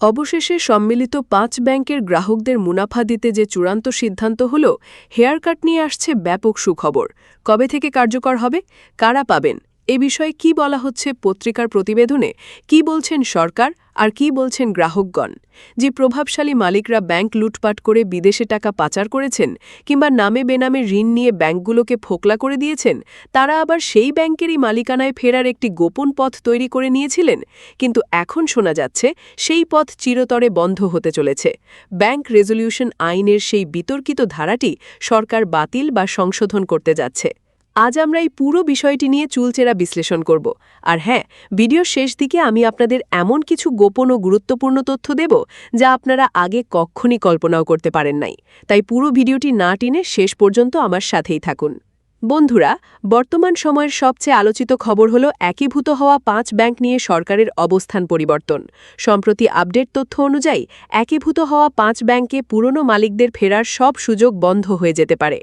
অবশেষে সম্মিলিত ৫ ব্যাংকের গ্রাহকদের মুনাফা দিতে যে চূড়ান্ত সিদ্ধান্ত হল, হেয়ার কাট নিয়ে আসছে ব্যাপক সুখবর। কবে থেকে কার্যকর হবে, কারা পাবেন, এ বিষয়ে কি বলা হচ্ছে পত্রিকার প্রতিবেদনে, কি বলছেন সরকার আর কি বলছেন গ্রাহকগণ? যে প্রভাবশালী মালিকরা ব্যাংক লুটপাট করে বিদেশে টাকা পাচার করেছেন কিংবা নামে বেনামে ঋণ নিয়ে ব্যাংকগুলোকে ফোকলা করে দিয়েছেন, তারা আবার সেই ব্যাংকেরই মালিকানায় ফেরার একটি গোপন পথ তৈরি করে নিয়েছিলেন। কিন্তু এখন শোনা যাচ্ছে সেই পথ চিরতরে বন্ধ হতে চলেছে। ব্যাংক রেজলিউশন আইনের সেই বিতর্কিত ধারাটি সরকার বাতিল বা সংশোধন করতে যাচ্ছে। আজ আমরা এই পুরো বিষয়টি নিয়ে চুলচেরা বিশ্লেষণ করব। আর হ্যাঁ, ভিডিওর শেষ দিকে আমি আপনাদের এমন কিছু গোপন ও গুরুত্বপূর্ণ তথ্য দেব যা আপনারা আগে কখনই কল্পনাও করতে পারেন নাই। তাই পুরো ভিডিওটি না টেনে শেষ পর্যন্ত আমার সাথেই থাকুন। বন্ধুরা, বর্তমান সময়ের সবচেয়ে আলোচিত খবর হল একীভূত হওয়া ৫ ব্যাংক নিয়ে সরকারের অবস্থান পরিবর্তন। সম্প্রতি আপডেট তথ্য অনুযায়ী একীভূত হওয়া ৫ ব্যাংকে পুরনো মালিকদের ফেরার সব সুযোগ বন্ধ হয়ে যেতে পারে।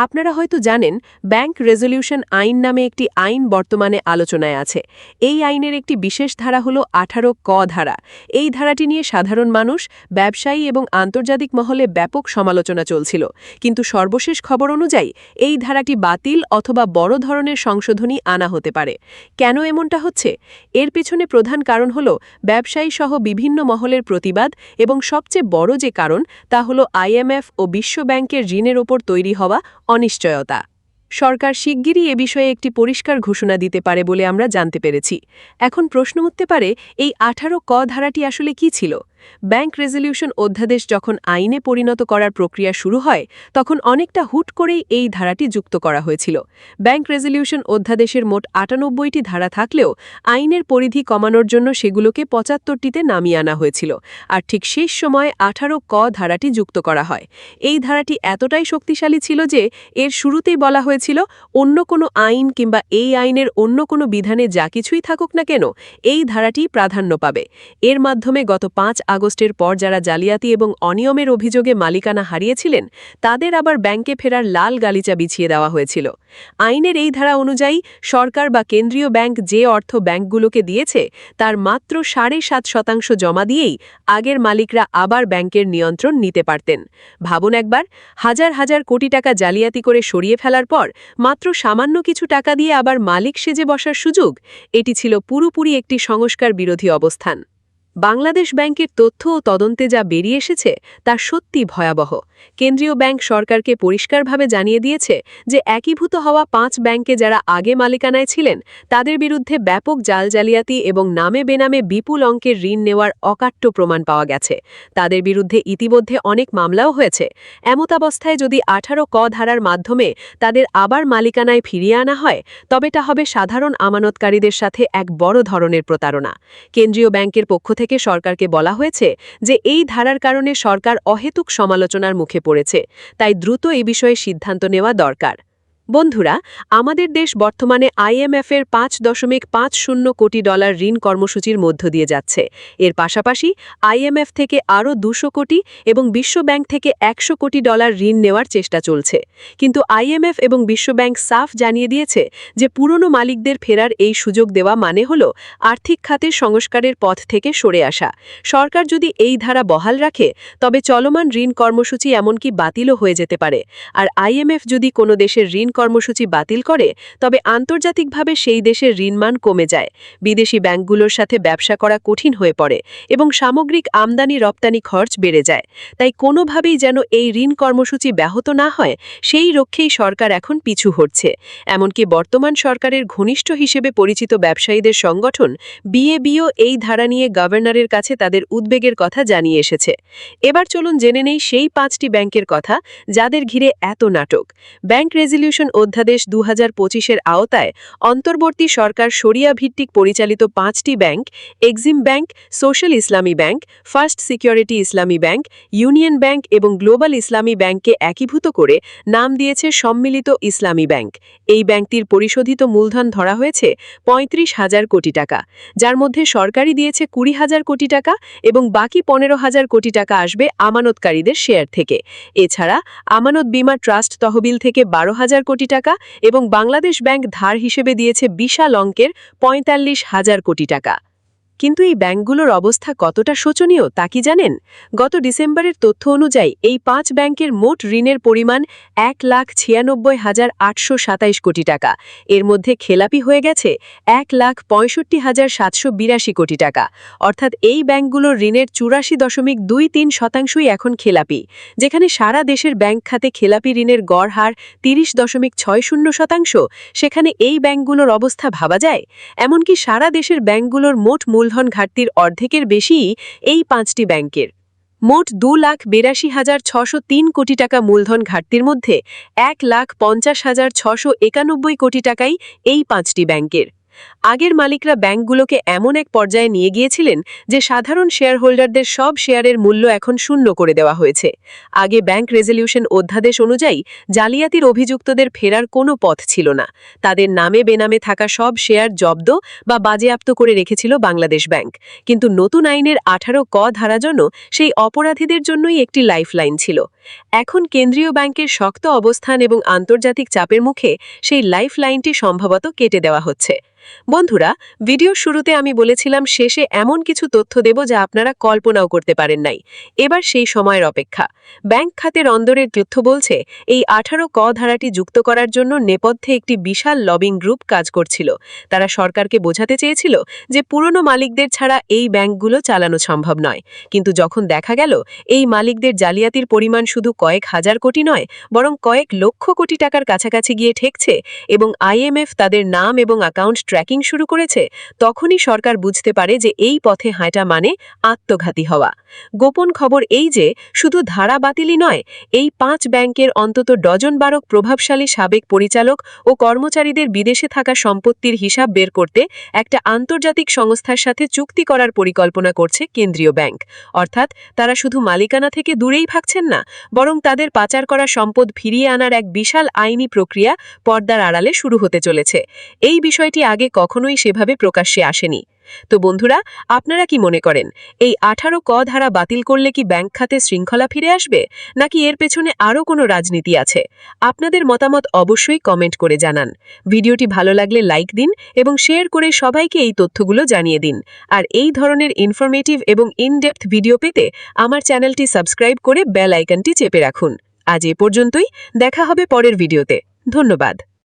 আপনারা হয়তো জানেন, ব্যাংক রেজলিউশন আইন নামে একটি আইন বর্তমানে আলোচনায় আছে। এই আইনের একটি বিশেষ ধারা হল ১৮ ক ধারা। এই ধারাটি নিয়ে সাধারণ মানুষ, ব্যবসায়ী এবং আন্তর্জাতিক মহলে ব্যাপক সমালোচনা চলছিল। কিন্তু সর্বশেষ খবর অনুযায়ী এই ধারাটি বাতিল অথবা বড় ধরনের সংশোধনী আনা হতে পারে। কেন এমনটা হচ্ছে? এর পেছনে প্রধান কারণ হল ব্যবসায়ী সহ বিভিন্ন মহলের প্রতিবাদ এবং সবচেয়ে বড় যে কারণ তা হল আইএমএফ ও বিশ্ব ব্যাংকের ঋণের ওপর তৈরি হওয়া অনিশ্চয়তা। সরকার শিগগিরই এ বিষয়ে একটি পরিষ্কার ঘোষণা দিতে পারে বলে আমরা জানতে পেরেছি। এখন প্রশ্ন উঠতে পারে, এই ১৮ ক ধারাটি আসলে কি ছিল? ব্যাংক রেজলিউশন অধ্যাদেশ যখন আইনে পরিণত করার প্রক্রিয়া শুরু হয়, তখন অনেকটা হুট করেই এই ধারাটি যুক্ত করা হয়েছিল। ব্যাংক রেজলিউশন অধ্যাদেশের মোট ৯৮টি ধারা থাকলেও আইনের পরিধি কমানোর জন্য সেগুলোকে ৭৫টিতে নামিয়ে আনা হয়েছিল। আর ঠিক শেষ সময়ে ১৮ ক ধারাটি যুক্ত করা হয়। এই ধারাটি এতটাই শক্তিশালী ছিল যে এর শুরুতেই বলা হয়েছিল, অন্য কোনো আইন কিংবা এই আইনের অন্য কোনো বিধানে যা কিছুই থাকুক না কেন, এই ধারাটি প্রাধান্য পাবে। এর মাধ্যমে গত ৫ আগস্টের পর যারা জালিয়াতি এবং অনিয়মের অভিযোগে মালিকানা হারিয়েছিলেন, তাদের আবার ব্যাংকে ফেরার লাল গালিচা বিছিয়ে দেওয়া হয়েছিল। আইনের এই ধারা অনুযায়ী সরকার বা কেন্দ্রীয় ব্যাংক যে অর্থ ব্যাংকগুলোকে দিয়েছে তার মাত্র ৭.৫% জমা দিয়েই আগের মালিকরা আবার ব্যাংকের নিয়ন্ত্রণ নিতে পারতেন। ভাবুন একবার, হাজার হাজার কোটি টাকা জালিয়াতি করে সরিয়ে ফেলার পর মাত্র সামান্য কিছু টাকা দিয়ে আবার মালিক সেজে বসার সুযোগ। এটি ছিল পুরোপুরি একটি সংস্কার বিরোধী অবস্থান। বাংলাদেশ ব্যাংকের তথ্য ও তদন্তে যা বেরিয়ে এসেছে তা সত্যি ভয়াবহ। কেন্দ্রীয় ব্যাংক সরকারকে পরিষ্কারভাবে জানিয়ে দিয়েছে যে একীভূত হওয়া ৫ ব্যাংকে যারা আগে মালিকানায় ছিলেন তাদের বিরুদ্ধে ব্যাপক জাল জালিয়াতি এবং নামে বেনামে বিপুল অঙ্কের ঋণ নেওয়ার অকাট্য প্রমাণ পাওয়া গেছে। তাদের বিরুদ্ধে ইতিমধ্যে অনেক মামলাও হয়েছে। এমতাবস্থায় যদি ১৮ ক ধারার মাধ্যমে তাদের আবার মালিকানায় ফিরিয়ে আনা হয়, তবে তা হবে সাধারণ আমানতকারীদের সাথে এক বড় ধরনের প্রতারণা। কেন্দ্রীয় ব্যাংকের পক্ষ থেকে সরকারকে বলা হয়েছে যে এই ধারার কারণে সরকার অহেতুক সমালোচনার মুখে পড়েছে, তাই দ্রুত এই বিষয়ে সিদ্ধান্ত নেওয়া দরকার। বন্ধুরা, আমাদের দেশ বর্তমানে আইএমএফের $৫.৫০ কোটি ঋণ কর্মসূচির মধ্য দিয়ে যাচ্ছে। এর পাশাপাশি আইএমএফ থেকে আরও ২০০ কোটি এবং বিশ্ব ব্যাংক থেকে $১০০ কোটি ঋণ নেওয়ার চেষ্টা চলছে। কিন্তু আইএমএফ এবং বিশ্ব ব্যাংক সাফ জানিয়ে দিয়েছে যে পুরনো মালিকদের ফেরার এই সুযোগ দেওয়া মানে হল আর্থিক খাতের সংস্কারের পথ থেকে সরে আসা। সরকার যদি এই ধারা বহাল রাখে, তবে চলমান ঋণ কর্মসূচি এমনকি বাতিলও হয়ে যেতে পারে। আর আইএমএফ যদি কোনো দেশের ঋণ কর্মসূচি বাতিল করে, তবে আন্তর্জাতিকভাবে সেই দেশের ঋণমান কমে যায়, বিদেশি ব্যাংকগুলোর সাথে ব্যবসা করা কঠিন হয়ে পড়ে এবং সামগ্রিক আমদানি রপ্তানি খরচ বেড়ে যায়। তাই কোনোভাবেই যেন এই ঋণ কর্মসূচি ব্যাহত না হয়, সেই লক্ষ্যেই সরকার এখন পিছু হটছে। এমনকি বর্তমান সরকারের ঘনিষ্ঠ হিসেবে পরিচিত ব্যবসায়ীদের সংগঠন বিএবিও এই ধারা নিয়ে গভর্নরের কাছে তাদের উদ্বেগের কথা জানিয়ে এসেছে। এবার চলুন জেনে নেই সেই ৫টি ব্যাংকের কথা যাদের ঘিরে এত নাটক। ব্যাংক রেজলিউশন অধ্যাদেশ ২০২৫-এর আওতায় অন্তর্বর্তী সরকার শরিয়া ভিত্তিক পরিচালিত ৫টি ব্যাংক, এক্সিম ব্যাংক, সোশ্যাল ইসলামী ব্যাংক, ফার্স্ট সিকিউরিটি ইসলামী ব্যাংক, ইউনিয়ন ব্যাংক এবং গ্লোবাল ইসলামী ব্যাংককে একীভূত করে নাম দিয়েছে সম্মিলিত ইসলামী ব্যাংক। এই ব্যাংকটির পরিশোধিত মূলধন ধরা হয়েছে ৩৫,০০০ কোটি টাকা, যার মধ্যে সরকারই দিয়েছে ২০,০০০ কোটি টাকা এবং বাকি ১৫,০০০ কোটি টাকা আসবে আমানতকারীদের শেয়ার থেকে। এছাড়া আমানত বীমা ট্রাস্ট তহবিল থেকে ১২,০০০ কোটি টাকা এবং বাংলাদেশ ব্যাংক ধার হিসেবে দিয়েছে বিশাল অঙ্কের ৪৫,০০০ কোটি টাকা। কিন্তু এই ব্যাংকগুলোর অবস্থা কতটা শোচনীয় তা কি জানেন? গত ডিসেম্বরের তথ্য অনুযায়ী এই ৫ ব্যাংকের মোট ঋণের পরিমাণ ১,৯৬,৮২৭ কোটি টাকা। এর মধ্যে খেলাপি হয়ে গেছে ১,৬৫,৭৮২ কোটি টাকা। অর্থাৎ এই ব্যাংকগুলোর ঋণের ৮৪.২৩% এখন খেলাপি। যেখানে সারা দেশের ব্যাংক খাতে খেলাপি ঋণের গড় হার ৩০.৬০%, সেখানে এই ব্যাংকগুলোর অবস্থা ভাবা যায়? এমনকি সারা দেশের ব্যাংকগুলোর মোট মূলধন ঘাটতির অর্ধেকের বেশিই এই ৫টি ব্যাংকের। মোট ২,৮২,৬০৩ কোটি টাকা মূলধন ঘাটতির মধ্যে ১,৫০,৬৯১ কোটি টাকাই এই ৫টি ব্যাংকের। আগের মালিকরা ব্যাংকগুলোকে এমন এক পর্যায়ে নিয়ে গিয়েছিলেন যে সাধারণ শেয়ারহোল্ডারদের সব শেয়ারের মূল্য এখন শূন্য করে দেওয়া হয়েছে। আগে ব্যাংক রেজলিউশন অধ্যাদেশ অনুযায়ী জালিয়াতির অভিযুক্তদের ফেরার কোনো পথ ছিল না। তাদের নামে বেনামে থাকা সব শেয়ার জব্দ বা বাজেয়াপ্ত করে রেখেছিল বাংলাদেশ ব্যাংক। কিন্তু নতুন আইনের ১৮ ক ধারা জন্য সেই অপরাধীদের জন্যই একটি লাইফলাইন ছিল। এখন কেন্দ্রীয় ব্যাংকের শক্ত অবস্থান এবং আন্তর্জাতিক চাপের মুখে সেই লাইফলাইনটি সম্ভবত কেটে দেওয়া হচ্ছে। বন্ধুরা, ভিডিওর শুরুতে আমি বলেছিলাম শেষে এমন কিছু তথ্য দেব যা আপনারা কল্পনাও করতে পারেন নাই। এবার সেই সময়ের অপেক্ষা। ব্যাংক খাতের অন্দরের তথ্য বলছে এই ১৮ ক ধারাটি যুক্ত করার জন্য নেপথ্যে একটি বিশাল লবিং গ্রুপ কাজ করছিল। তারা সরকারকে বোঝাতে চেয়েছিল যে পুরনো মালিকদের ছাড়া এই ব্যাংকগুলো চালানো সম্ভব নয়। কিন্তু যখন দেখা গেল এই মালিকদের জালিয়াতির পরিমাণ শুধু কয়েক হাজার কোটি নয়, বরং কয়েক লক্ষ কোটি টাকার কাছাকাছি গিয়ে ঠেকছে এবং IMF তাদের নাম এবং অ্যাকাউন্ট ট্র্যাকিং শুরু করেছে, তখনই সরকার বুঝতে পারে যে এই পথে হাঁটা মানে আত্মঘাতী হওয়া। গোপন খবর এই যে শুধু ধারা বাতিলই নয়, এই ৫ ব্যাংকের অন্তত ডজন-১২ প্রভাবশালী সাবেক পরিচালক ও কর্মচারীদের বিদেশে থাকা সম্পত্তির হিসাব বের করতে একটা আন্তর্জাতিক সংস্থার সাথে চুক্তি করার পরিকল্পনা করছে কেন্দ্রীয় ব্যাংক। অর্থাৎ তারা শুধু মালিকানা থেকে দূরেই ভাগছেন না, বরং তাদের পাচার করা সম্পদ ফিরিয়ে আনার এক বিশাল আইনি প্রক্রিয়া পর্দার আড়ালে শুরু হতে চলেছে। এই বিষয়টি আগে কখনোই সেভাবে প্রকাশ্যে আসেনি। তো বন্ধুরা, আপনারা কি মনে করেন এই ১৮ ক ধারা বাতিল করলে কি ব্যাংক খাতে শৃঙ্খলা ফিরে আসবে, নাকি এর পেছনে আরও কোনো রাজনীতি আছে? আপনাদের মতামত অবশ্যই কমেন্ট করে জানান। ভিডিওটি ভালো লাগলে লাইক দিন এবং শেয়ার করে সবাইকে এই তথ্যগুলো জানিয়ে দিন। আর এই ধরনের ইনফরমেটিভ এবং ইনডেপথ ভিডিও পেতে আমার চ্যানেলটি সাবস্ক্রাইব করে বেল আইকনটি চেপে রাখুন। আজ এ পর্যন্তই, দেখা হবে পরের ভিডিওতে। ধন্যবাদ।